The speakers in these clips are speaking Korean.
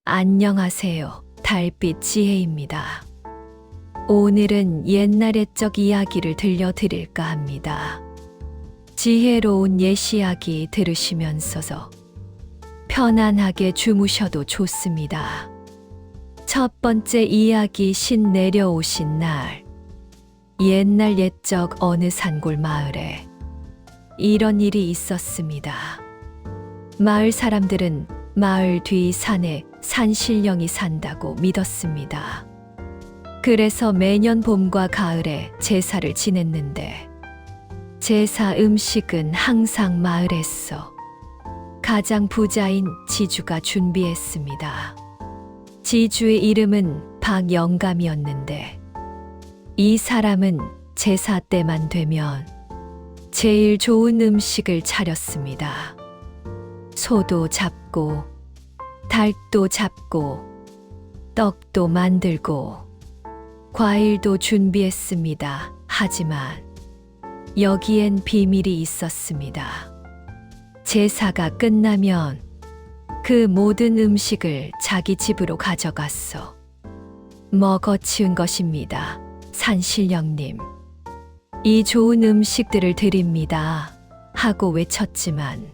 안녕하세요. 달빛 지혜입니다. 오늘은 옛날 옛적 이야기를 들려드릴까 합니다. 지혜로운 옛이야기 들으시면서 편안하게 주무셔도 좋습니다. 첫 번째 이야기 신 내려오신 날. 옛날 옛적 어느 산골 마을에 이런 일이 있었습니다. 마을 사람들은 마을 뒤 산에 산신령이 산다고 믿었습니다. 그래서 매년 봄과 가을에 제사를 지냈는데 제사 음식은 항상 마을에서 가장 부자인 지주가 준비했습니다. 지주의 이름은 박영감이었는데 이 사람은 제사 때만 되면 제일 좋은 음식을 차렸습니다. 소도 잡고 닭도 잡고 떡도 만들고 과일도 준비했습니다. 하지만 여기엔 비밀이 있었습니다. 제사가 끝나면 그 모든 음식을 자기 집으로 가져갔어 먹어치운 것입니다. 산신령님, 이 좋은 음식들을 드립니다 하고 외쳤지만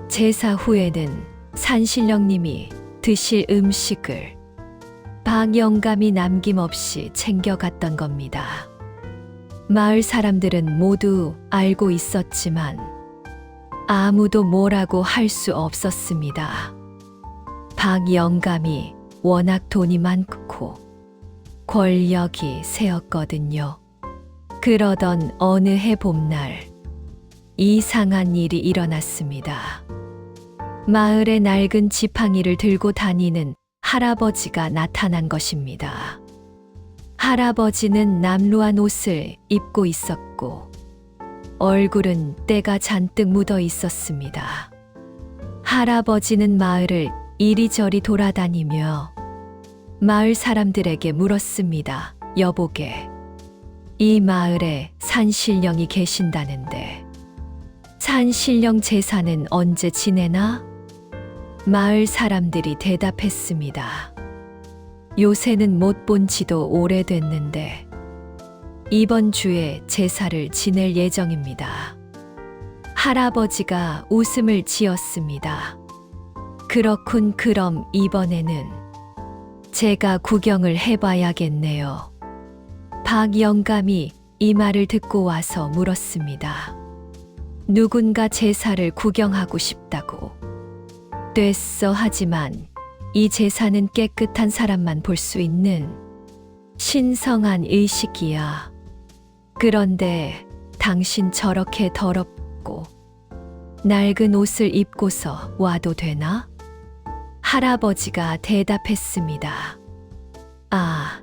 제사 후에는 산신령님이 드실 음식을 박영감이 남김없이 챙겨갔던 겁니다. 마을 사람들은 모두 알고 있었지만 아무도 뭐라고 할 수 없었습니다. 박영감이 워낙 돈이 많고 권력이 세었거든요. 그러던 어느 해 봄날 이상한 일이 일어났습니다. 마을에 낡은 지팡이를 들고 다니는 할아버지가 나타난 것입니다. 할아버지는 남루한 옷을 입고 있었고 얼굴은 때가 잔뜩 묻어 있었습니다. 할아버지는 마을을 이리저리 돌아다니며 마을 사람들에게 물었습니다. 여보게, 이 마을에 산신령이 계신다는데 산신령 제사는 언제 지내나? 마을 사람들이 대답했습니다. 요새는 못 본 지도 오래됐는데 이번 주에 제사를 지낼 예정입니다. 할아버지가 웃음을 지었습니다. 그렇군, 그럼 이번에는 제가 구경을 해봐야겠네요. 박영감이 이 말을 듣고 와서 물었습니다. 누군가 제사를 구경하고 싶다고. 됐어. 하지만 이 제사는 깨끗한 사람만 볼 수 있는 신성한 의식이야. 그런데 당신 저렇게 더럽고 낡은 옷을 입고서 와도 되나? 할아버지가 대답했습니다. 아,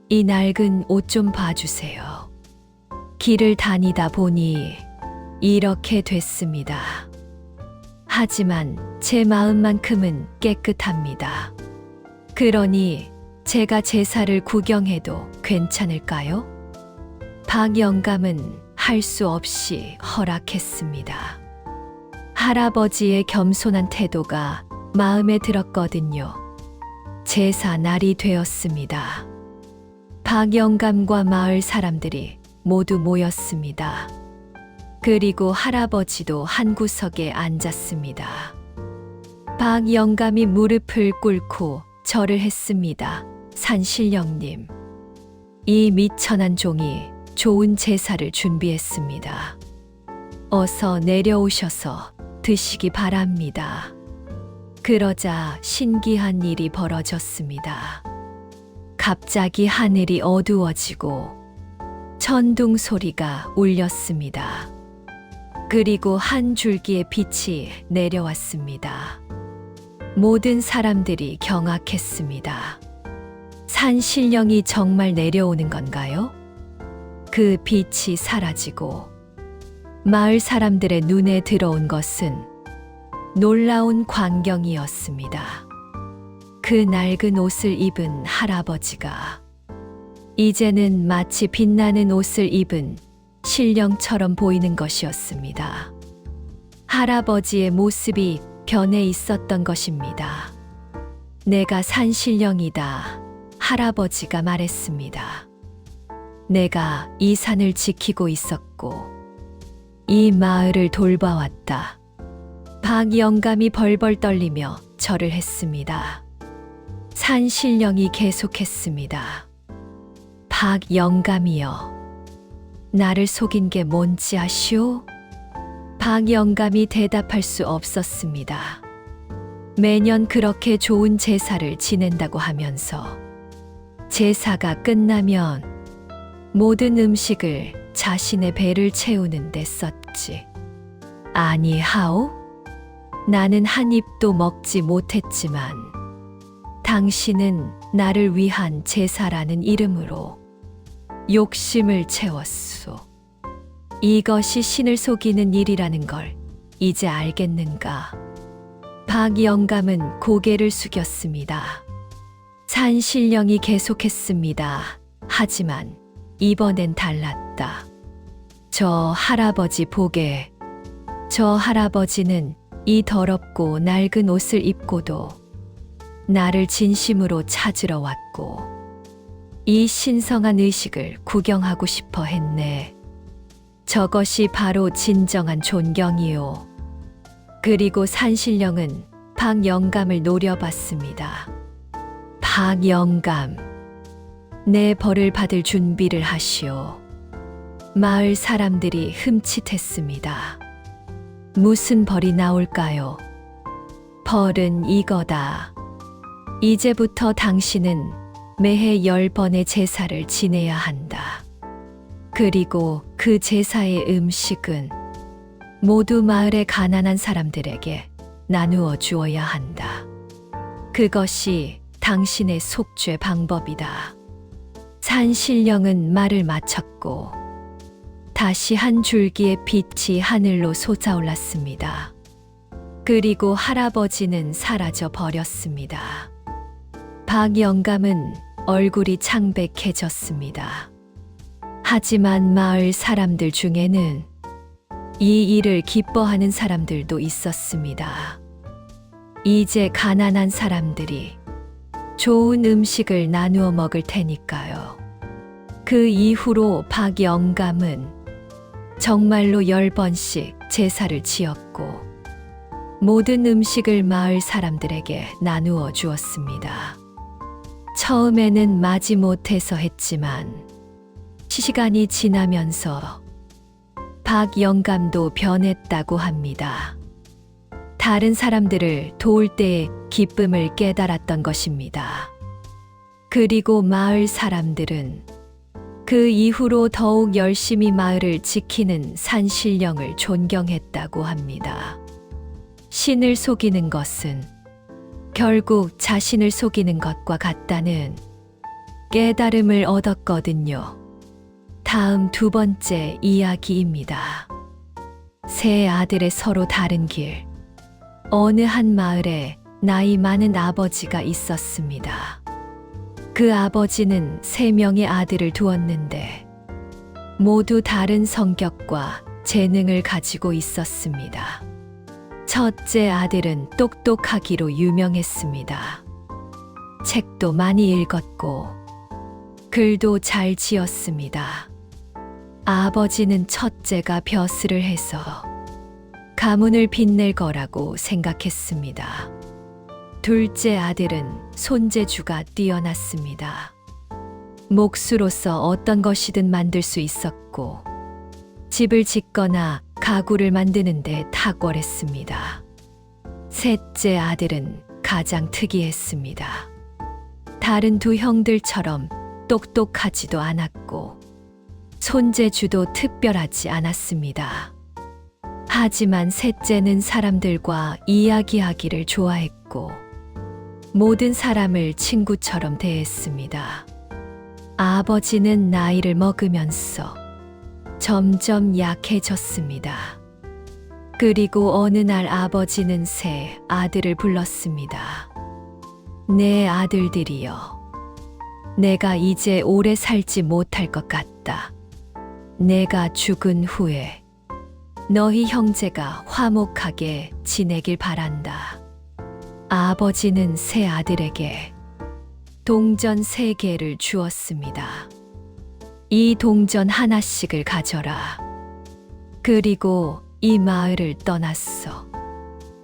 이 낡은 옷 좀 봐주세요. 길을 다니다 보니 이렇게 됐습니다. 하지만 제 마음만큼은 깨끗합니다. 그러니 제가 제사를 구경해도 괜찮을까요? 박영감은 할 수 없이 허락했습니다. 할아버지의 겸손한 태도가 마음에 들었거든요. 제사 날이 되었습니다. 박영감과 마을 사람들이 모두 모였습니다. 그리고 할아버지도 한 구석에 앉았습니다. 박영감이 무릎을 꿇고 절을 했습니다. 산신령님, 이 미천한 종이 좋은 제사를 준비했습니다. 어서 내려오셔서 드시기 바랍니다. 그러자 신기한 일이 벌어졌습니다. 갑자기 하늘이 어두워지고 천둥 소리가 울렸습니다. 그리고 한 줄기의 빛이 내려왔습니다. 모든 사람들이 경악했습니다. 산신령이 정말 내려오는 건가요? 그 빛이 사라지고 마을 사람들의 눈에 들어온 것은 놀라운 광경이었습니다. 그 낡은 옷을 입은 할아버지가 이제는 마치 빛나는 옷을 입은 신령처럼 보이는 것이었습니다. 할아버지의 모습이 변해 있었던 것입니다. 내가 산신령이다. 할아버지가 말했습니다. 내가 이 산을 지키고 있었고 이 마을을 돌봐왔다. 박영감이 벌벌 떨리며 절을 했습니다. 산신령이 계속했습니다. 박영감이여, 나를 속인 게 뭔지 아시오? 박영감이 대답할 수 없었습니다. 매년 그렇게 좋은 제사를 지낸다고 하면서 제사가 끝나면 모든 음식을 자신의 배를 채우는 데 썼지. 아니 하오? 나는 한 입도 먹지 못했지만 당신은 나를 위한 제사라는 이름으로 욕심을 채웠소. 이것이 신을 속이는 일이라는 걸 이제 알겠는가? 박영감은 고개를 숙였습니다. 산신령이 계속했습니다. 하지만 이번엔 달랐다. 저 할아버지 보게. 저 할아버지는 이 더럽고 낡은 옷을 입고도 나를 진심으로 찾으러 왔고 이 신성한 의식을 구경하고 싶어 했네. 저것이 바로 진정한 존경이요. 그리고 산신령은 박영감을 노려봤습니다. 박영감, 내 벌을 받을 준비를 하시오. 마을 사람들이 흠칫했습니다. 무슨 벌이 나올까요? 벌은 이거다. 이제부터 당신은 매해 10번의 제사를 지내야 한다. 그리고 그 제사의 음식은 모두 마을의 가난한 사람들에게 나누어 주어야 한다. 그것이 당신의 속죄 방법이다. 산신령은 말을 마쳤고 다시 한 줄기의 빛이 하늘로 솟아올랐습니다. 그리고 할아버지는 사라져 버렸습니다. 박영감은 얼굴이 창백해졌습니다. 하지만 마을 사람들 중에는 이 일을 기뻐하는 사람들도 있었습니다. 이제 가난한 사람들이 좋은 음식을 나누어 먹을 테니까요. 그 이후로 박영감은 정말로 10번씩 제사를 지었고 모든 음식을 마을 사람들에게 나누어 주었습니다. 처음에는 마지못해서 했지만 시간이 지나면서 박영감도 변했다고 합니다. 다른 사람들을 도울 때의 기쁨을 깨달았던 것입니다. 그리고 마을 사람들은 그 이후로 더욱 열심히 마을을 지키는 산신령을 존경했다고 합니다. 신을 속이는 것은 결국 자신을 속이는 것과 같다는 깨달음을 얻었거든요. 다음 두 번째 이야기입니다. 세 아들의 서로 다른 길. 어느 한 마을에 나이 많은 아버지가 있었습니다. 그 아버지는 3명의 아들을 두었는데 모두 다른 성격과 재능을 가지고 있었습니다. 첫째 아들은 똑똑하기로 유명했습니다. 책도 많이 읽었고 글도 잘 지었습니다. 아버지는 첫째가 벼슬을 해서 가문을 빛낼 거라고 생각했습니다. 둘째 아들은 손재주가 뛰어났습니다. 목수로서 어떤 것이든 만들 수 있었고 집을 짓거나 가구를 만드는 데 탁월했습니다. 셋째 아들은 가장 특이했습니다. 다른 두 형들처럼 똑똑하지도 않았고 손재주도 특별하지 않았습니다. 하지만 셋째는 사람들과 이야기하기를 좋아했고 모든 사람을 친구처럼 대했습니다. 아버지는 나이를 먹으면서 점점 약해졌습니다. 그리고 어느 날 아버지는 세 아들을 불렀습니다. 내 아들들이여, 내가 이제 오래 살지 못할 것 같다. 내가 죽은 후에 너희 형제가 화목하게 지내길 바란다. 아버지는 세 아들에게 동전 3개를 주었습니다. 이 동전 하나씩을 가져라. 그리고 이 마을을 떠났어.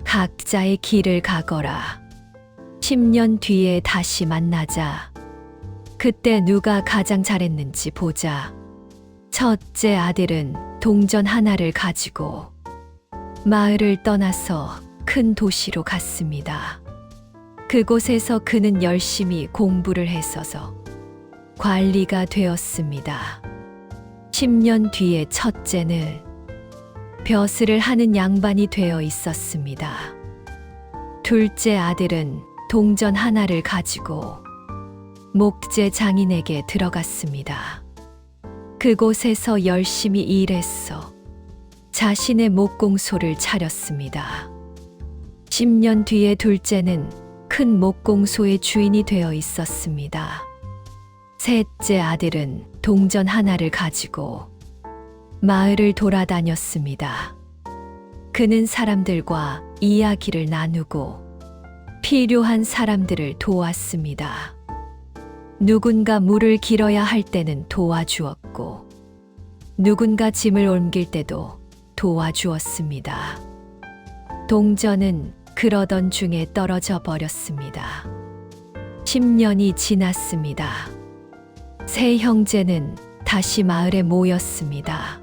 각자의 길을 가거라. 10년 뒤에 다시 만나자. 그때 누가 가장 잘했는지 보자. 첫째 아들은 동전 하나를 가지고 마을을 떠나서 큰 도시로 갔습니다. 그곳에서 그는 열심히 공부를 했어서 관리가 되었습니다. 10년 뒤에 첫째는 벼슬을 하는 양반이 되어 있었습니다. 둘째 아들은 동전 하나를 가지고 목재 장인에게 들어갔습니다. 그곳에서 열심히 일했어 자신의 목공소를 차렸습니다. 10년 뒤에 둘째는 큰 목공소의 주인이 되어 있었습니다. 셋째 아들은 동전 하나를 가지고 마을을 돌아다녔습니다. 그는 사람들과 이야기를 나누고 필요한 사람들을 도왔습니다. 누군가 물을 길어야 할 때는 도와주었고, 누군가 짐을 옮길 때도 도와주었습니다. 동전은 그러던 중에 떨어져 버렸습니다. 10년이 지났습니다. 세 형제는 다시 마을에 모였습니다.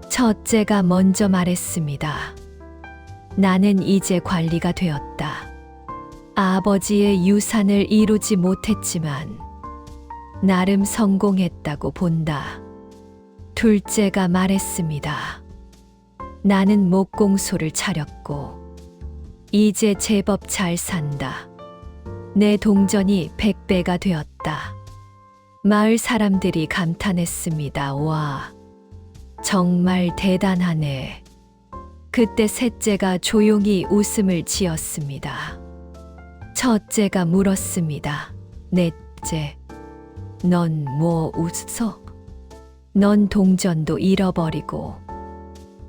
첫째가 먼저 말했습니다. 나는 이제 관리가 되었다. 아버지의 유산을 이루지 못했지만 나름 성공했다고 본다. 둘째가 말했습니다. 나는 목공소를 차렸고 이제 제법 잘 산다. 내 동전이 100배가 되었다. 마을 사람들이 감탄했습니다. 와, 정말 대단하네. 그때 셋째가 조용히 웃음을 지었습니다. 첫째가 물었습니다. 넷째, 넌 뭐 웃어? 넌 동전도 잃어버리고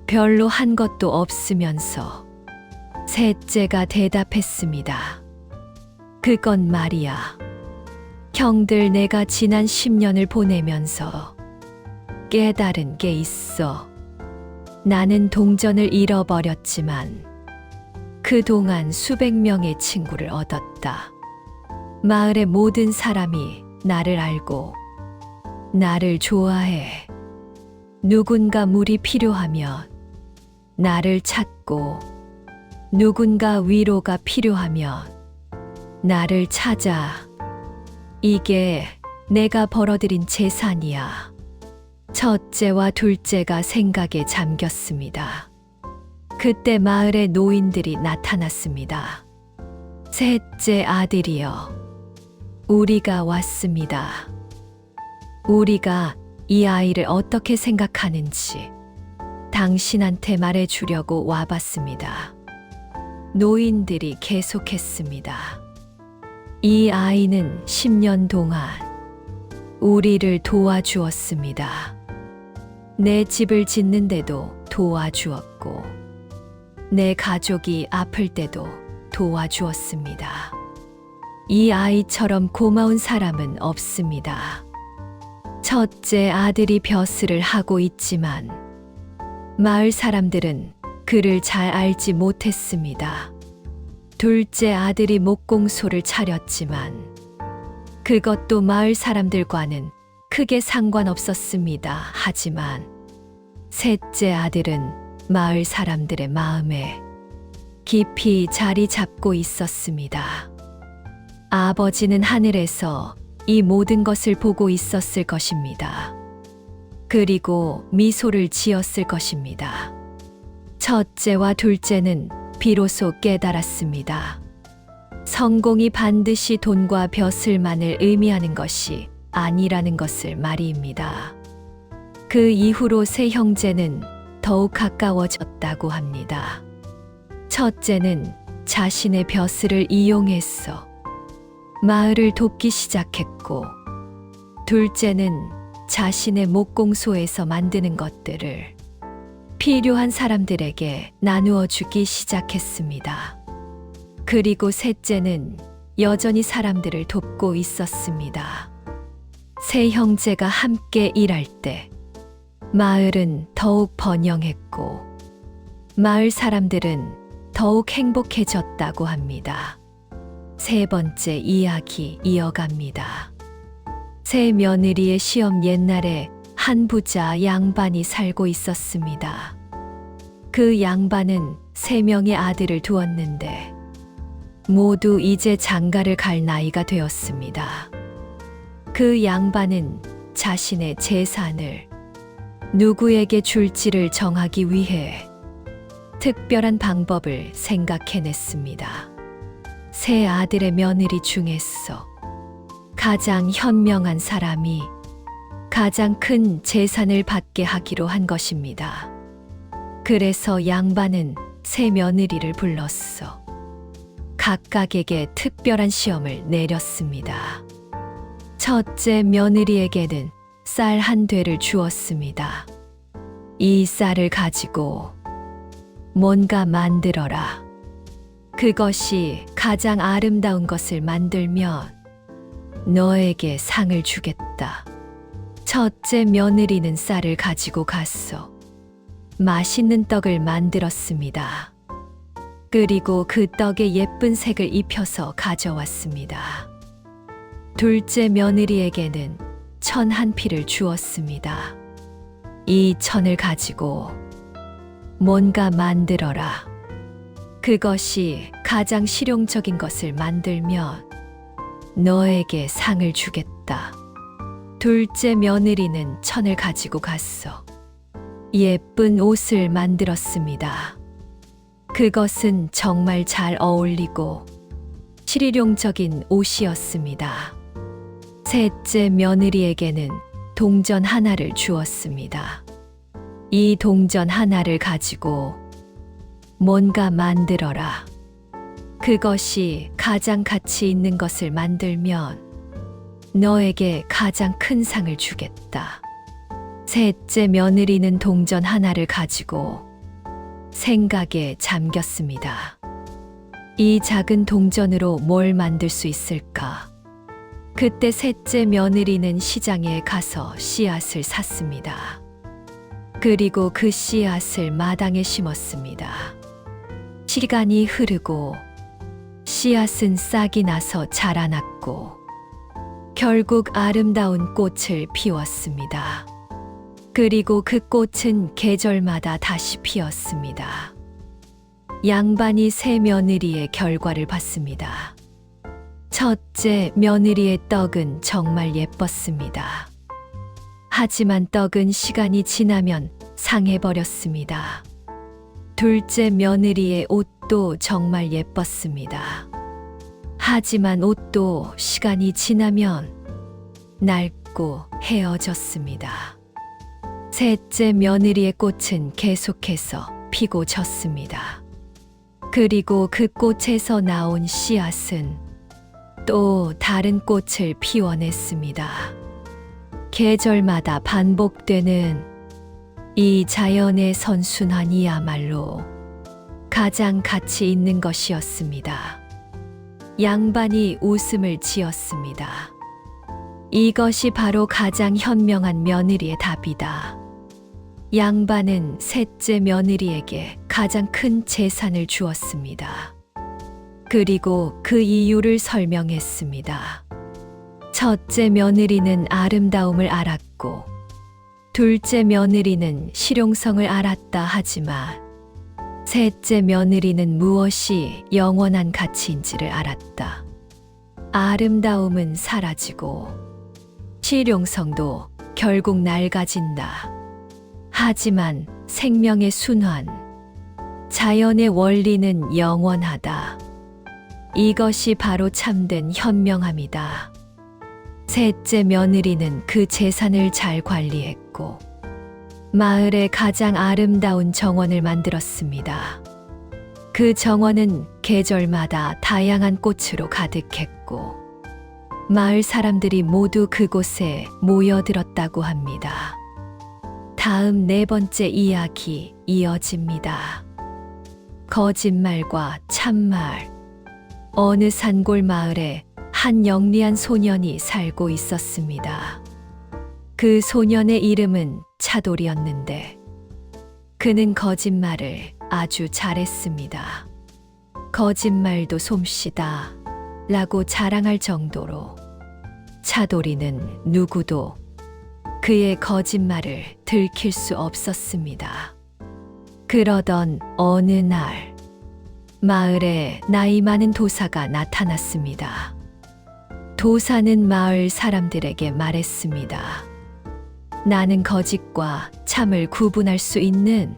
별로 한 것도 없으면서. 셋째가 대답했습니다. 그건 말이야. 형들, 내가 지난 10년을 보내면서 깨달은 게 있어. 나는 동전을 잃어버렸지만 그동안 수백 명의 친구를 얻었다. 마을의 모든 사람이 나를 알고 나를 좋아해. 누군가 물이 필요하면 나를 찾고, 누군가 위로가 필요하면 나를 찾아. 이게 내가 벌어들인 재산이야. 첫째와 둘째가 생각에 잠겼습니다. 그때 마을에 노인들이 나타났습니다. 셋째 아들이여, 우리가 왔습니다. 우리가 이 아이를 어떻게 생각하는지 당신한테 말해주려고 와봤습니다. 노인들이 계속했습니다. 이 아이는 10년 동안 우리를 도와주었습니다. 내 집을 짓는데도 도와주었고, 내 가족이 아플 때도 도와주었습니다. 이 아이처럼 고마운 사람은 없습니다. 첫째 아들이 벼슬을 하고 있지만 마을 사람들은 그를 잘 알지 못했습니다. 둘째 아들이 목공소를 차렸지만 그것도 마을 사람들과는 크게 상관없었습니다. 하지만 셋째 아들은 마을 사람들의 마음에 깊이 자리 잡고 있었습니다. 아버지는 하늘에서 이 모든 것을 보고 있었을 것입니다. 그리고 미소를 지었을 것입니다. 첫째와 둘째는 비로소 깨달았습니다. 성공이 반드시 돈과 벼슬만을 의미하는 것이 아니라는 것을 말입니다. 그 이후로 세 형제는 더욱 가까워졌다고 합니다. 첫째는 자신의 벼슬을 이용해서 마을을 돕기 시작했고, 둘째는 자신의 목공소에서 만드는 것들을 필요한 사람들에게 나누어 주기 시작했습니다. 그리고 셋째는 여전히 사람들을 돕고 있었습니다. 세 형제가 함께 일할 때 마을은 더욱 번영했고 마을 사람들은 더욱 행복해졌다고 합니다. 세 번째 이야기 이어갑니다. 세 며느리의 시험. 옛날에 한 부자 양반이 살고 있었습니다. 그 양반은 세 명의 아들을 두었는데 모두 이제 장가를 갈 나이가 되었습니다. 그 양반은 자신의 재산을 누구에게 줄지를 정하기 위해 특별한 방법을 생각해냈습니다. 세 아들의 며느리 중에서 가장 현명한 사람이 가장 큰 재산을 받게 하기로 한 것입니다. 그래서 양반은 세 며느리를 불렀어 각각에게 특별한 시험을 내렸습니다. 첫째 며느리에게는 쌀 한 되를 주었습니다. 이 쌀을 가지고 뭔가 만들어라. 그것이 가장 아름다운 것을 만들면 너에게 상을 주겠다. 첫째 며느리는 쌀을 가지고 갔어. 맛있는 떡을 만들었습니다. 그리고 그 떡에 예쁜 색을 입혀서 가져왔습니다. 둘째 며느리에게는 천 한 피를 주었습니다. 이 천을 가지고 뭔가 만들어라. 그것이 가장 실용적인 것을 만들면 너에게 상을 주겠다. 둘째 며느리는 천을 가지고 갔어. 예쁜 옷을 만들었습니다. 그것은 정말 잘 어울리고 실용적인 옷이었습니다. 셋째 며느리에게는 동전 하나를 주었습니다. 이 동전 하나를 가지고 뭔가 만들어라. 그것이 가장 가치 있는 것을 만들면 너에게 가장 큰 상을 주겠다. 셋째 며느리는 동전 하나를 가지고 생각에 잠겼습니다. 이 작은 동전으로 뭘 만들 수 있을까? 그때 셋째 며느리는 시장에 가서 씨앗을 샀습니다. 그리고 그 씨앗을 마당에 심었습니다. 시간이 흐르고 씨앗은 싹이 나서 자라났고 결국 아름다운 꽃을 피웠습니다. 그리고 그 꽃은 계절마다 다시 피었습니다. 양반이 세 며느리의 결과를 봤습니다. 첫째 며느리의 떡은 정말 예뻤습니다. 하지만 떡은 시간이 지나면 상해버렸습니다. 둘째 며느리의 옷도 정말 예뻤습니다. 하지만 옷도 시간이 지나면 낡고 헤어졌습니다. 셋째 며느리의 꽃은 계속해서 피고 졌습니다. 그리고 그 꽃에서 나온 씨앗은 또 다른 꽃을 피워냈습니다. 계절마다 반복되는 이 자연의 선순환이야말로 가장 가치 있는 것이었습니다. 양반이 웃음을 지었습니다. 이것이 바로 가장 현명한 며느리의 답이다. 양반은 셋째 며느리에게 가장 큰 재산을 주었습니다. 그리고 그 이유를 설명했습니다. 첫째 며느리는 아름다움을 알았고 둘째 며느리는 실용성을 알았다 하지만 셋째 며느리는 무엇이 영원한 가치인지를 알았다. 아름다움은 사라지고 실용성도 결국 낡아진다. 하지만 생명의 순환, 자연의 원리는 영원하다. 이것이 바로 참된 현명함이다. 셋째 며느리는 그 재산을 잘 관리했고 마을의 가장 아름다운 정원을 만들었습니다. 그 정원은 계절마다 다양한 꽃으로 가득했고 마을 사람들이 모두 그곳에 모여들었다고 합니다. 다음 네 번째 이야기 이어집니다. 거짓말과 참말. 어느 산골 마을에 한 영리한 소년이 살고 있었습니다. 그 소년의 이름은 차돌이었는데 그는 거짓말을 아주 잘했습니다. 거짓말도 솜씨다 라고 자랑할 정도로 차돌이는 누구도 그의 거짓말을 들킬 수 없었습니다. 그러던 어느 날 마을에 나이 많은 도사가 나타났습니다. 도사는 마을 사람들에게 말했습니다. 나는 거짓과 참을 구분할 수 있는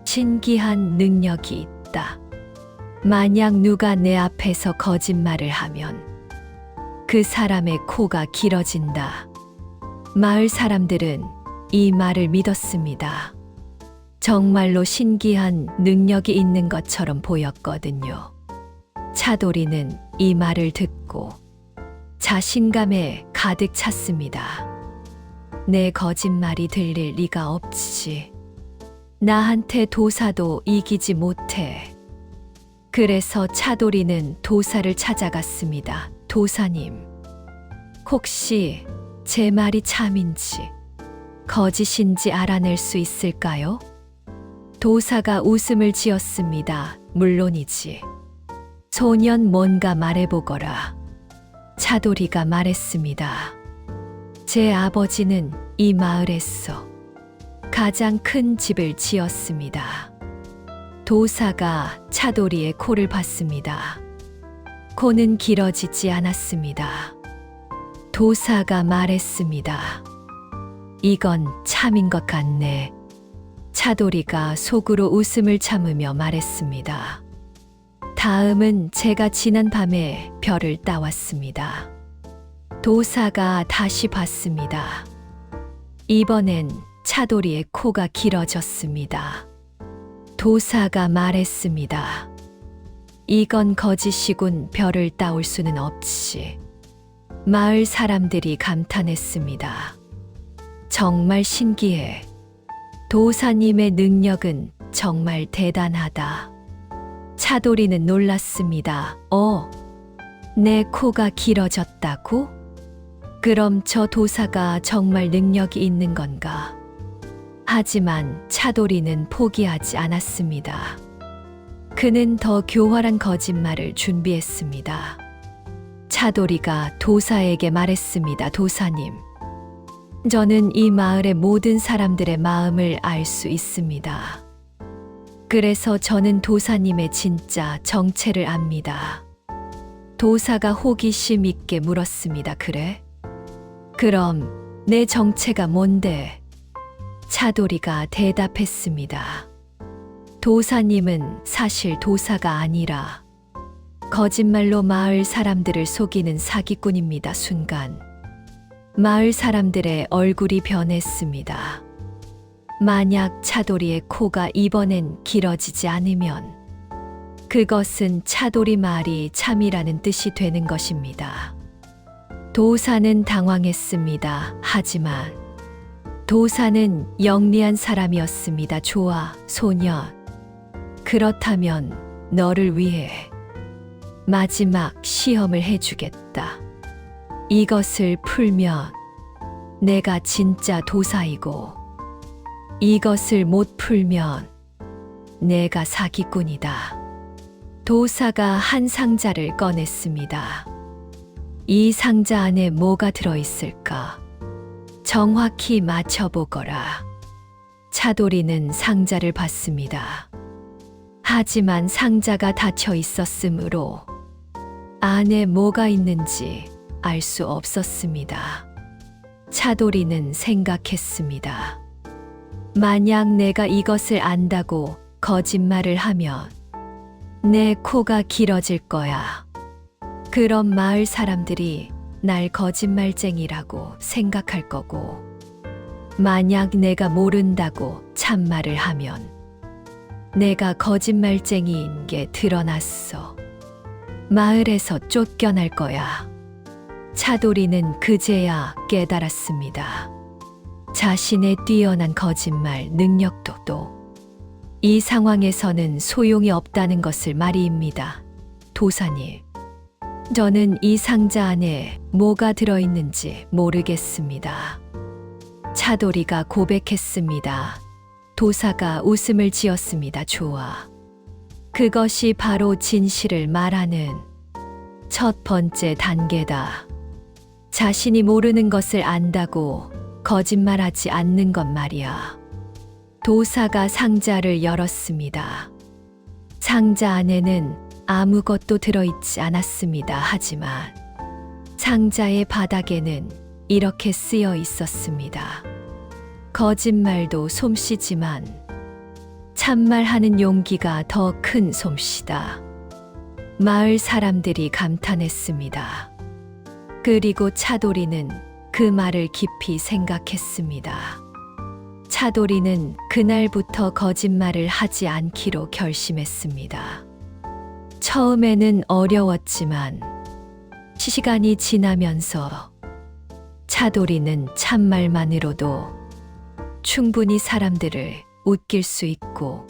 신기한 능력이 있다. 만약 누가 내 앞에서 거짓말을 하면 그 사람의 코가 길어진다. 마을 사람들은 이 말을 믿었습니다. 정말로 신기한 능력이 있는 것처럼 보였거든요. 차돌이는 이 말을 듣고 자신감에 가득 찼습니다. 내 거짓말이 들릴 리가 없지. 나한테 도사도 이기지 못해. 그래서 차돌이는 도사를 찾아갔습니다. 도사님, 혹시 제 말이 참인지 거짓인지 알아낼 수 있을까요? 도사가 웃음을 지었습니다. 물론이지. 소년 뭔가 말해보거라. 차돌이가 말했습니다. 제 아버지는 이 마을에서 가장 큰 집을 지었습니다. 도사가 차돌이의 코를 봤습니다. 코는 길어지지 않았습니다. 도사가 말했습니다. 이건 참인 것 같네. 차돌이가 속으로 웃음을 참으며 말했습니다. 다음은 제가 지난 밤에 별을 따왔습니다. 도사가 다시 봤습니다. 이번엔 차돌이의 코가 길어졌습니다. 도사가 말했습니다. 이건 거짓이군. 별을 따올 수는 없지. 마을 사람들이 감탄했습니다. 정말 신기해. 도사님의 능력은 정말 대단하다. 차돌이는 놀랐습니다. 내 코가 길어졌다고? 그럼 저 도사가 정말 능력이 있는 건가? 하지만 차돌이는 포기하지 않았습니다. 그는 더 교활한 거짓말을 준비했습니다. 차돌이가 도사에게 말했습니다. 도사님, 저는 이 마을의 모든 사람들의 마음을 알 수 있습니다. 그래서 저는 도사님의 진짜 정체를 압니다. 도사가 호기심 있게 물었습니다. 그래? 그럼 내 정체가 뭔데? 차돌이가 대답했습니다. 도사님은 사실 도사가 아니라 거짓말로 마을 사람들을 속이는 사기꾼입니다. 순간 마을 사람들의 얼굴이 변했습니다. 만약 차돌이의 코가 이번엔 길어지지 않으면 그것은 차돌이 말이 참이라는 뜻이 되는 것입니다. 도사는 당황했습니다. 하지만 도사는 영리한 사람이었습니다. 좋아, 소년. 그렇다면 너를 위해 마지막 시험을 해주겠다. 이것을 풀면 내가 진짜 도사이고 이것을 못 풀면 내가 사기꾼이다. 도사가 한 상자를 꺼냈습니다. 이 상자 안에 뭐가 들어있을까? 정확히 맞춰보거라. 차돌이는 상자를 봤습니다. 하지만 상자가 닫혀 있었으므로 안에 뭐가 있는지 알 수 없었습니다. 차돌이는 생각했습니다. 만약 내가 이것을 안다고 거짓말을 하면 내 코가 길어질 거야. 그럼 마을 사람들이 날 거짓말쟁이라고 생각할 거고, 만약 내가 모른다고 참말을 하면 내가 거짓말쟁이인 게 드러났어. 마을에서 쫓겨날 거야. 차돌이는 그제야 깨달았습니다. 자신의 뛰어난 거짓말 능력도 또 이 상황에서는 소용이 없다는 것을 말입니다. 도사님, 저는 이 상자 안에 뭐가 들어있는지 모르겠습니다. 차돌이가 고백했습니다. 도사가 웃음을 지었습니다. 좋아. 그것이 바로 진실을 말하는 첫 번째 단계다. 자신이 모르는 것을 안다고 거짓말하지 않는 것 말이야. 도사가 상자를 열었습니다. 상자 안에는 아무것도 들어있지 않았습니다. 하지만 상자의 바닥에는 이렇게 쓰여 있었습니다. 거짓말도 솜씨지만 참말하는 용기가 더 큰 솜씨다. 마을 사람들이 감탄했습니다. 그리고 차돌이는 그 말을 깊이 생각했습니다. 차돌이는 그날부터 거짓말을 하지 않기로 결심했습니다. 처음에는 어려웠지만 시간이 지나면서 차돌이는 참말만으로도 충분히 사람들을 웃길 수 있고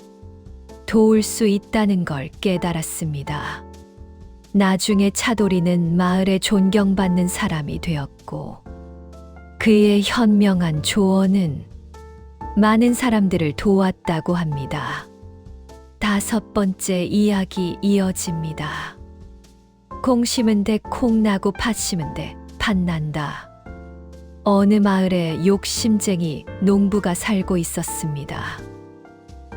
도울 수 있다는 걸 깨달았습니다. 나중에 차돌이는 마을에 존경받는 사람이 되었고 그의 현명한 조언은 많은 사람들을 도왔다고 합니다. 5번째 이야기 이어집니다. 콩 심은 데 콩 나고 팥 심은 데 팥 난다. 어느 마을에 욕심쟁이 농부가 살고 있었습니다.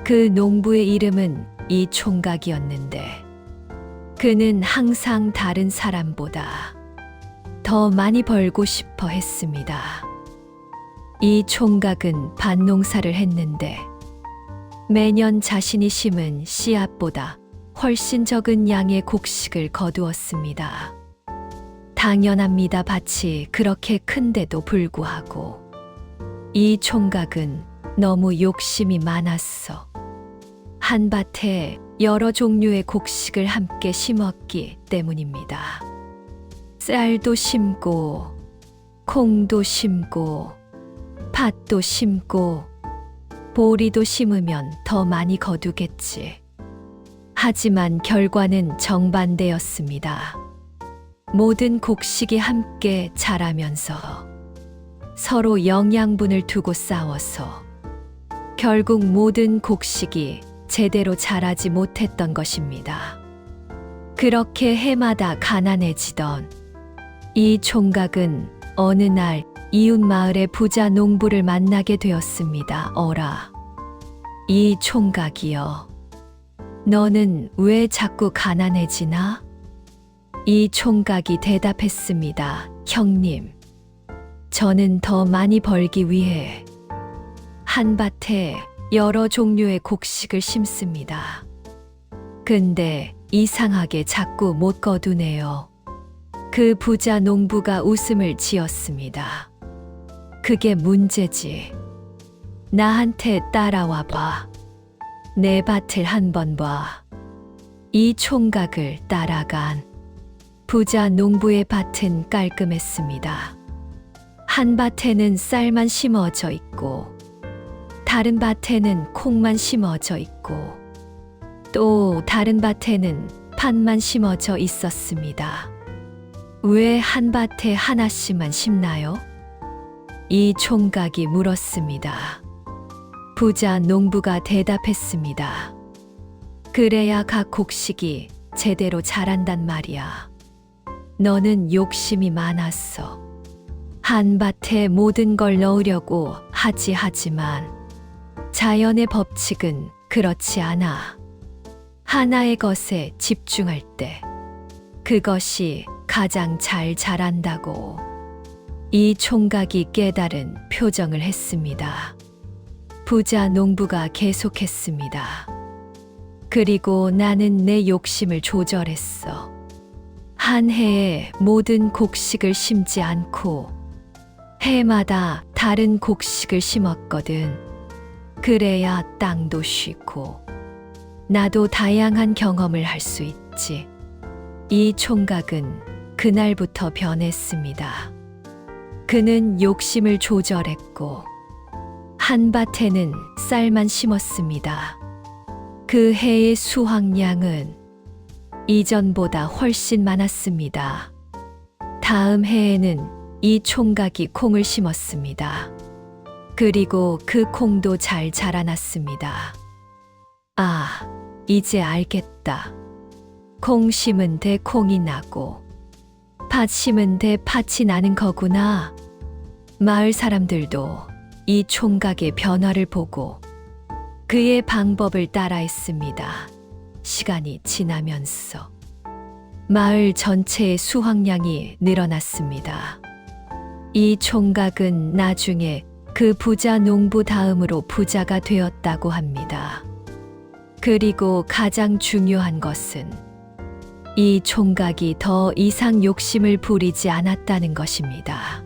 그 농부의 이름은 이총각이었는데 그는 항상 다른 사람보다 더 많이 벌고 싶어 했습니다. 이 총각은 밭농사를 했는데 매년 자신이 심은 씨앗보다 훨씬 적은 양의 곡식을 거두었습니다. 당연합니다. 밭이 그렇게 큰데도 불구하고 이 총각은 너무 욕심이 많았어. 한 밭에 여러 종류의 곡식을 함께 심었기 때문입니다. 쌀도 심고 콩도 심고 팥도 심고 보리도 심으면 더 많이 거두겠지. 하지만 결과는 정반대였습니다. 모든 곡식이 함께 자라면서 서로 영양분을 두고 싸워서 결국 모든 곡식이 제대로 자라지 못했던 것입니다. 그렇게 해마다 가난해지던 이 총각은 어느 날 이웃 마을의 부자 농부를 만나게 되었습니다. 어라, 이 총각이여, 너는 왜 자꾸 가난해지나? 이 총각이 대답했습니다. 형님, 저는 더 많이 벌기 위해 한 밭에 여러 종류의 곡식을 심습니다. 근데 이상하게 자꾸 못 거두네요. 그 부자 농부가 웃음을 지었습니다. 그게 문제지. 나한테 따라와 봐. 내 밭을 한번 봐. 이 총각을 따라간 부자 농부의 밭은 깔끔했습니다. 한 밭에는 쌀만 심어져 있고 다른 밭에는 콩만 심어져 있고 또 다른 밭에는 팥만 심어져 있었습니다. 왜 한 밭에 하나씩만 심나요? 이 총각이 물었습니다. 부자 농부가 대답했습니다. 그래야 각 곡식이 제대로 자란단 말이야. 너는 욕심이 많았어. 한 밭에 모든 걸 넣으려고 하지만 자연의 법칙은 그렇지 않아. 하나의 것에 집중할 때 그것이 가장 잘 자란다고. 이 총각이 깨달은 표정을 했습니다. 부자 농부가 계속했습니다. 그리고 나는 내 욕심을 조절했어. 한 해에 모든 곡식을 심지 않고 해마다 다른 곡식을 심었거든. 그래야 땅도 쉬고 나도 다양한 경험을 할 수 있지. 이 총각은 그날부터 변했습니다. 그는 욕심을 조절했고 한 밭에는 쌀만 심었습니다. 그 해의 수확량은 이전보다 훨씬 많았습니다. 다음 해에는 이 총각이 콩을 심었습니다. 그리고 그 콩도 잘 자라났습니다. 아, 이제 알겠다. 콩 심은 데 콩이 나고 팥 심은 데 팥이 나는 거구나. 마을 사람들도 이 총각의 변화를 보고 그의 방법을 따라했습니다. 시간이 지나면서 마을 전체의 수확량이 늘어났습니다. 이 총각은 나중에 그 부자 농부 다음으로 부자가 되었다고 합니다. 그리고 가장 중요한 것은 이 총각이 더 이상 욕심을 부리지 않았다는 것입니다.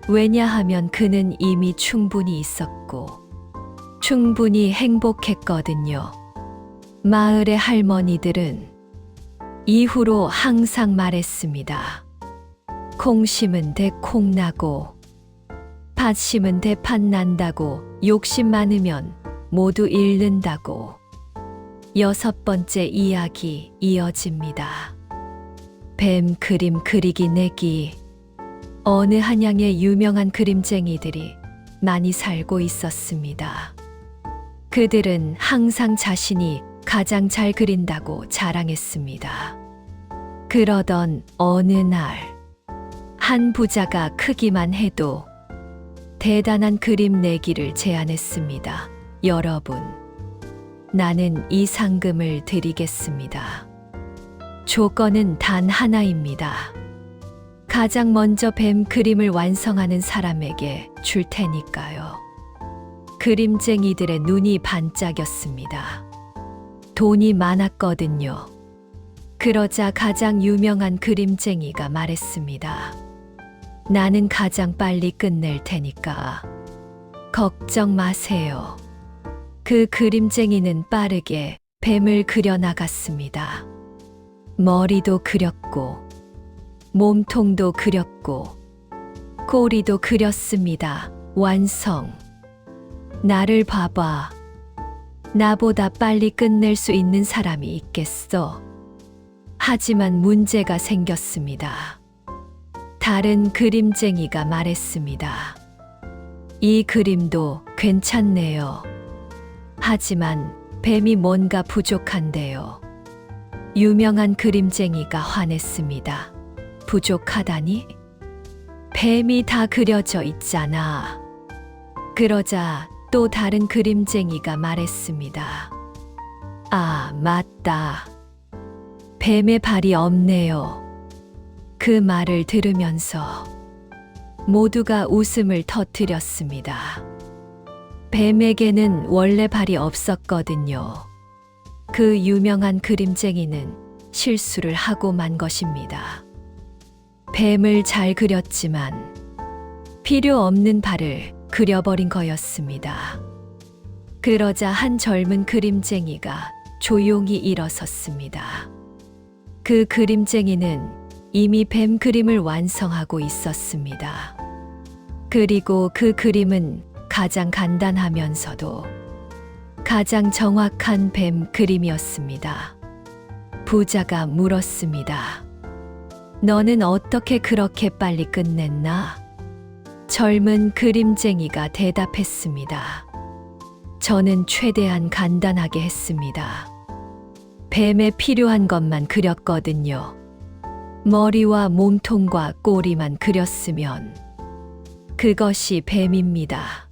왜냐하면 그는 이미 충분히 있었고 충분히 행복했거든요. 마을의 할머니들은 이후로 항상 말했습니다. 콩 심은 데 콩 나고 팥 심은 데 팥 난다고 욕심 많으면 모두 잃는다고. 6번째 이야기 이어집니다. 뱀 그림 그리기 내기. 어느 한양의 유명한 그림쟁이들이 많이 살고 있었습니다. 그들은 항상 자신이 가장 잘 그린다고 자랑했습니다. 그러던 어느 날, 한 부자가 크기만 해도 대단한 그림 내기를 제안했습니다. 여러분, 나는 이 상금을 드리겠습니다. 조건은 단 하나입니다. 가장 먼저 뱀 그림을 완성하는 사람에게 줄 테니까요. 그림쟁이들의 눈이 반짝였습니다. 돈이 많았거든요. 그러자 가장 유명한 그림쟁이가 말했습니다. 나는 가장 빨리 끝낼 테니까 걱정 마세요. 그 그림쟁이는 빠르게 뱀을 그려나갔습니다. 머리도 그렸고 몸통도 그렸고 꼬리도 그렸습니다. 완성. 나를 봐봐. 나보다 빨리 끝낼 수 있는 사람이 있겠어. 하지만 문제가 생겼습니다. 다른 그림쟁이가 말했습니다. 이 그림도 괜찮네요. 하지만 뱀이 뭔가 부족한데요. 유명한 그림쟁이가 화냈습니다. 부족하다니? 뱀이 다 그려져 있잖아. 그러자 또 다른 그림쟁이가 말했습니다. 아, 맞다. 뱀의 발이 없네요. 그 말을 들으면서 모두가 웃음을 터뜨렸습니다. 뱀에게는 원래 발이 없었거든요. 그 유명한 그림쟁이는 실수를 하고 만 것입니다. 뱀을 잘 그렸지만 필요 없는 발을 그려버린 거였습니다. 그러자 한 젊은 그림쟁이가 조용히 일어섰습니다. 그 그림쟁이는 이미 뱀 그림을 완성하고 있었습니다. 그리고 그 그림은 가장 간단하면서도 가장 정확한 뱀 그림이었습니다. 부자가 물었습니다. 너는 어떻게 그렇게 빨리 끝냈나? 젊은 그림쟁이가 대답했습니다. 저는 최대한 간단하게 했습니다. 뱀에 필요한 것만 그렸거든요. 머리와 몸통과 꼬리만 그렸으면 그것이 뱀입니다.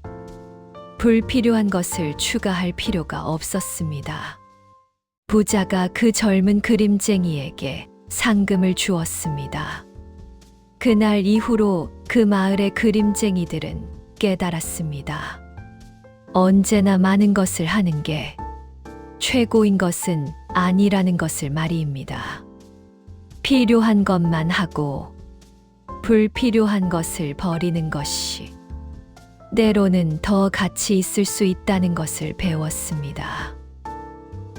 불필요한 것을 추가할 필요가 없었습니다. 부자가 그 젊은 그림쟁이에게 상금을 주었습니다. 그날 이후로 그 마을의 그림쟁이들은 깨달았습니다. 언제나 많은 것을 하는 게 최고인 것은 아니라는 것을 말입니다. 필요한 것만 하고 불필요한 것을 버리는 것이 때로는 더 가치 있을 수 있다는 것을 배웠습니다.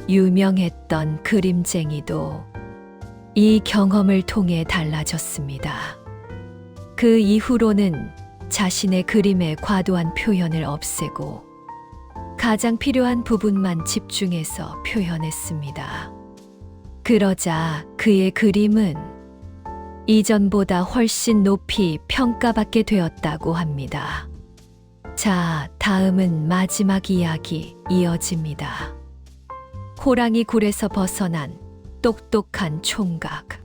유명했던 그림쟁이도 이 경험을 통해 달라졌습니다. 그 이후로는 자신의 그림의 과도한 표현을 없애고 가장 필요한 부분만 집중해서 표현했습니다. 그러자 그의 그림은 이전보다 훨씬 높이 평가받게 되었다고 합니다. 자, 다음은 마지막 이야기 이어집니다. 호랑이 굴에서 벗어난 똑똑한 총각.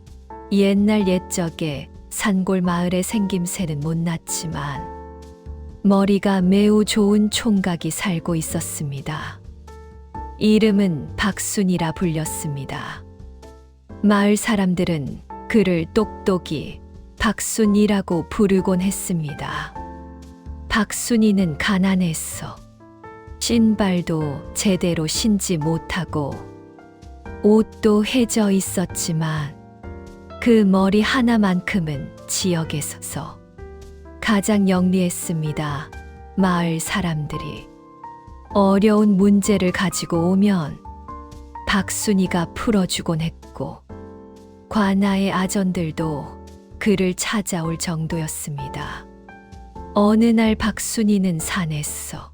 옛날 옛적에 산골 마을의 생김새는 못났지만 머리가 매우 좋은 총각이 살고 있었습니다. 이름은 박순이라 불렸습니다. 마을 사람들은 그를 똑똑이 박순이라고 부르곤 했습니다. 박순이는 가난했어. 신발도 제대로 신지 못하고 옷도 해져 있었지만 그 머리 하나만큼은 지역에서 가장 영리했습니다. 마을 사람들이 어려운 문제를 가지고 오면 박순이가 풀어주곤 했고 관아의 아전들도 그를 찾아올 정도였습니다. 어느 날 박순이는 산에서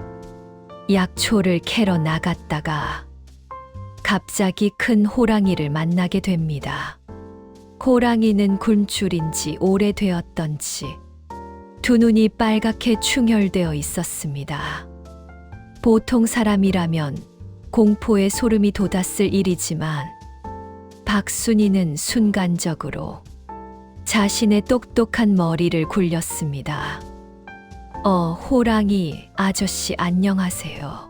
약초를 캐러 나갔다가 갑자기 큰 호랑이를 만나게 됩니다. 호랑이는 굶주린지 오래되었던지 두 눈이 빨갛게 충혈되어 있었습니다. 보통 사람이라면 공포에 소름이 돋았을 일이지만 박순이는 순간적으로 자신의 똑똑한 머리를 굴렸습니다. 호랑이 아저씨 안녕하세요.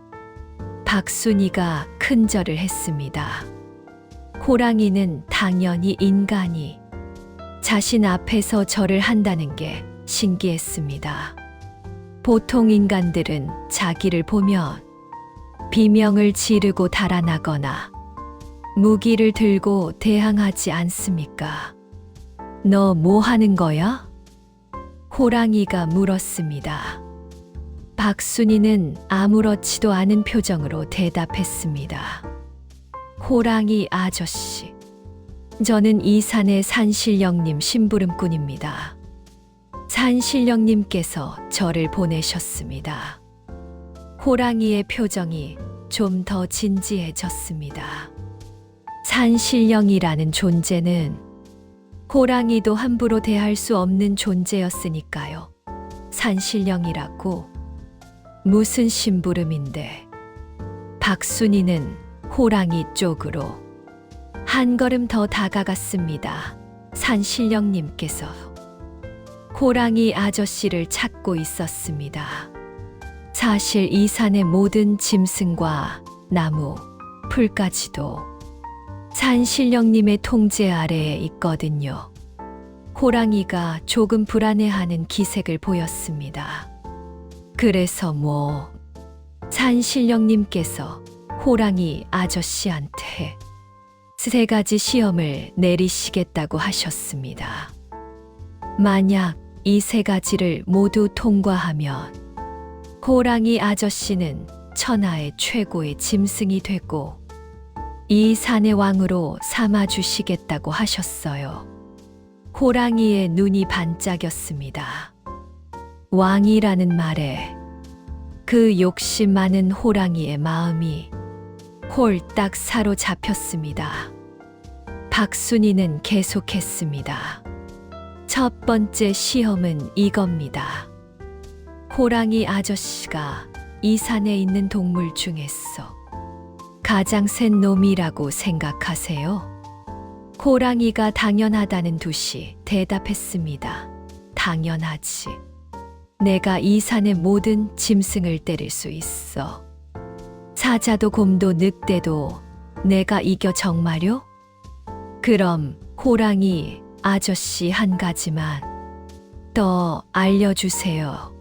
박순이가 큰절을 했습니다. 호랑이는 당연히 인간이 자신 앞에서 절을 한다는 게 신기했습니다. 보통 인간들은 자기를 보면 비명을 지르고 달아나거나 무기를 들고 대항하지 않습니까? 너 뭐 하는 거야? 호랑이가 물었습니다. 박순이는 아무렇지도 않은 표정으로 대답했습니다. 호랑이 아저씨, 저는 이 산의 산신령님 심부름꾼입니다. 산신령님께서 저를 보내셨습니다. 호랑이의 표정이 좀 더 진지해졌습니다. 산신령이라는 존재는 호랑이도 함부로 대할 수 없는 존재였으니까요. 산신령이라고? 무슨 심부름인데? 박순이는 호랑이 쪽으로 한 걸음 더 다가갔습니다. 산신령님께서 호랑이 아저씨를 찾고 있었습니다. 사실 이 산의 모든 짐승과 나무, 풀까지도 산신령님의 통제 아래에 있거든요. 호랑이가 조금 불안해하는 기색을 보였습니다. 그래서 산신령님께서 호랑이 아저씨한테 3가지 시험을 내리시겠다고 하셨습니다. 만약 이 3가지를 모두 통과하면 호랑이 아저씨는 천하의 최고의 짐승이 되고 이 산의 왕으로 삼아주시겠다고 하셨어요. 호랑이의 눈이 반짝였습니다. 왕이라는 말에 그 욕심 많은 호랑이의 마음이 홀딱 사로잡혔습니다. 박순이는 계속했습니다. 첫 번째 시험은 이겁니다. 호랑이 아저씨가 이 산에 있는 동물 중에서 가장 센 놈이라고 생각하세요? 호랑이가 당연하다는 듯이 대답했습니다. 당연하지. 내가 이 산의 모든 짐승을 때릴 수 있어. 사자도 곰도 늑대도 내가 이겨 정말요? 그럼 호랑이 아저씨 한 가지만 더 알려주세요.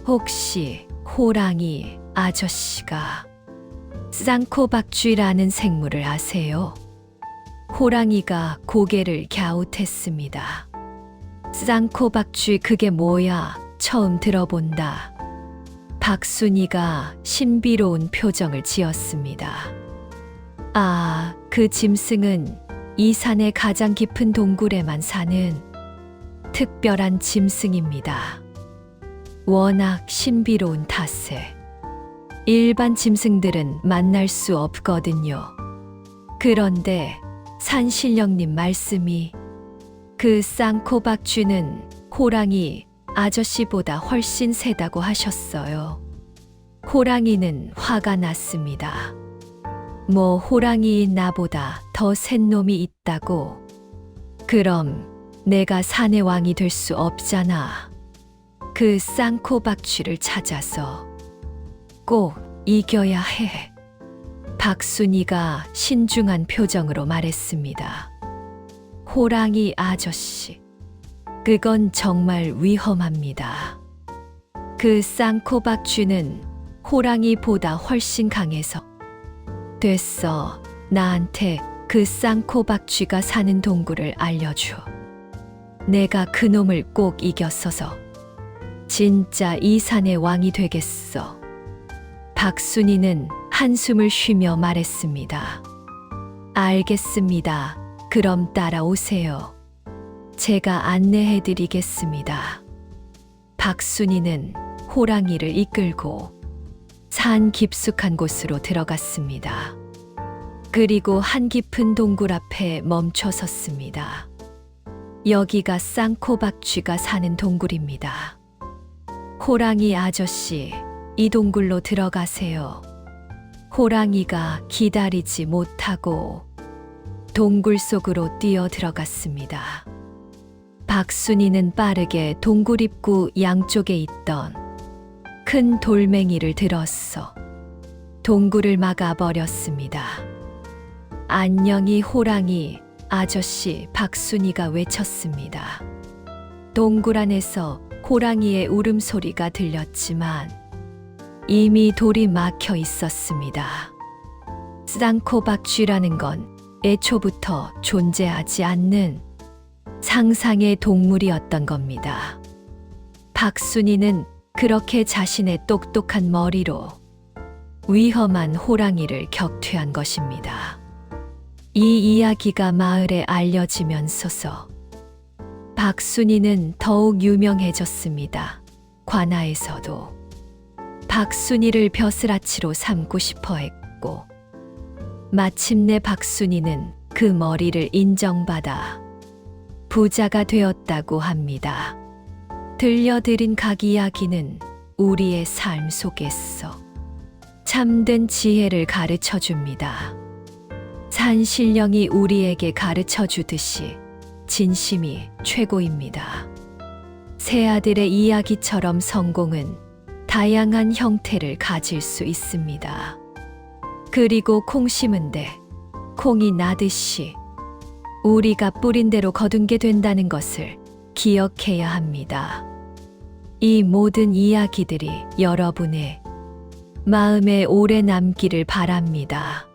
혹시 호랑이 아저씨가 쌍코박쥐라는 생물을 아세요? 호랑이가 고개를 갸웃했습니다. 쌍코박쥐 그게 뭐야? 처음 들어본다. 박순이가 신비로운 표정을 지었습니다. 그 짐승은 이 산의 가장 깊은 동굴에만 사는 특별한 짐승입니다. 워낙 신비로운 탓에 일반 짐승들은 만날 수 없거든요. 그런데 산신령님 말씀이 그 쌍코박쥐는 호랑이 아저씨보다 훨씬 세다고 하셨어요. 호랑이는 화가 났습니다. 뭐 호랑이인 나보다 더 센 놈이 있다고? 그럼 내가 산의 왕이 될 수 없잖아. 그 쌍코박쥐를 찾아서 꼭 이겨야 해. 박순이가 신중한 표정으로 말했습니다. 호랑이 아저씨, 그건 정말 위험합니다. 그 쌍코박쥐는 호랑이보다 훨씬 강해서. 됐어. 나한테 그 쌍코박쥐가 사는 동굴을 알려줘. 내가 그놈을 꼭 이겼어서 진짜 이 산의 왕이 되겠어. 박순이는 한숨을 쉬며 말했습니다. 알겠습니다. 그럼 따라오세요. 제가 안내해 드리겠습니다. 박순이는 호랑이를 이끌고 산 깊숙한 곳으로 들어갔습니다. 그리고 한 깊은 동굴 앞에 멈춰 섰습니다. 여기가 쌍코박쥐가 사는 동굴입니다. 호랑이 아저씨, 이 동굴로 들어가세요. 호랑이가 기다리지 못하고 동굴 속으로 뛰어 들어갔습니다. 박순이는 빠르게 동굴 입구 양쪽에 있던 큰 돌멩이를 들었어 동굴을 막아버렸습니다. 안녕히 호랑이 아저씨, 박순이가 외쳤습니다. 동굴 안에서 호랑이의 울음소리가 들렸지만 이미 돌이 막혀 있었습니다. 쌍코박쥐라는 건 애초부터 존재하지 않는 상상의 동물이었던 겁니다. 박순이는 그렇게 자신의 똑똑한 머리로 위험한 호랑이를 격퇴한 것입니다. 이 이야기가 마을에 알려지면서 박순이는 더욱 유명해졌습니다. 관아에서도 박순이를 벼슬아치로 삼고 싶어 했고, 마침내 박순이는 그 머리를 인정받아 부자가 되었다고 합니다. 들려드린 각 이야기는 우리의 삶 속에서 참된 지혜를 가르쳐 줍니다. 산신령이 우리에게 가르쳐 주듯이 진심이 최고입니다. 새아들의 이야기처럼 성공은 다양한 형태를 가질 수 있습니다. 그리고 콩 심은 데 콩이 나듯이 우리가 뿌린 대로 거둔 게 된다는 것을 기억해야 합니다. 이 모든 이야기들이 여러분의 마음에 오래 남기를 바랍니다.